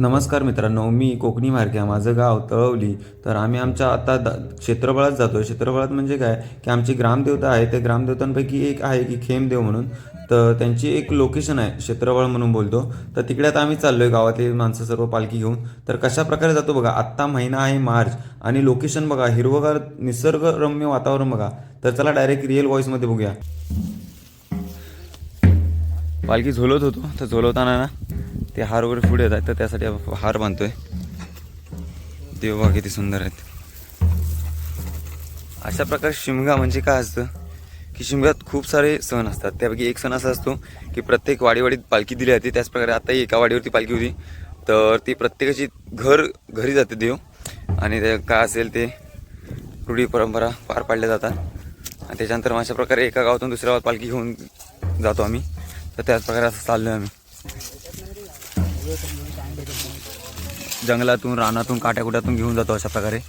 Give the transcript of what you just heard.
नमस्कार मित्रांनो, मी कोकणी म्हारक्या, माझं गाव तळवली. तर आम्ही आमच्या आता क्षेत्रफळात जातो आहे. क्षेत्रफळात म्हणजे काय, की आमची ग्रामदेवता आहे. त्या ग्रामदेवतांपैकी एक आहे की खेमदेव म्हणून. तर त्यांची एक लोकेशन आहे, क्षेत्रफळ म्हणून बोलतो. तर तिकडे आता आम्ही चाललो आहे, गावातली माणसं सर्व पालखी घेऊन. तर कशाप्रकारे जातो बघा, आत्ता महिना आहे मार्च आणि लोकेशन बघा, हिरवगार निसर्गरम्य वातावरण बघा. तर चला डायरेक्ट रिअल व्हॉईसमध्ये बघूया. पालखी झोलत होतो, तर झोलवताना ना ते हार वगैरे पुढे येत आहेत, तर त्यासाठी हार बांधतोय. देव बघा किती सुंदर आहेत. अशा प्रकारे शिमगा म्हणजे काय असतं, की शिमग्यात खूप सारे सण असतात. त्यापैकी एक सण असा असतो की प्रत्येक वाडीवाडीत पालखी दिली जाते. त्याच प्रकारे आताही एका वाडीवरती पालखी होती. तर ती प्रत्येकाची घरी जाते देव, आणि ते काय असेल ते रूढी परंपरा पार पाडल्या जातात. आणि त्याच्यानंतर अशा प्रकारे एका गावातून दुसऱ्या गावात पालखी घेऊन जातो आम्ही. तर त्याच प्रकारे असं चाललो आम्ही. जंगलातून, रानातून, काट्याकुट्यातून घेऊन जातो अशा प्रकारे.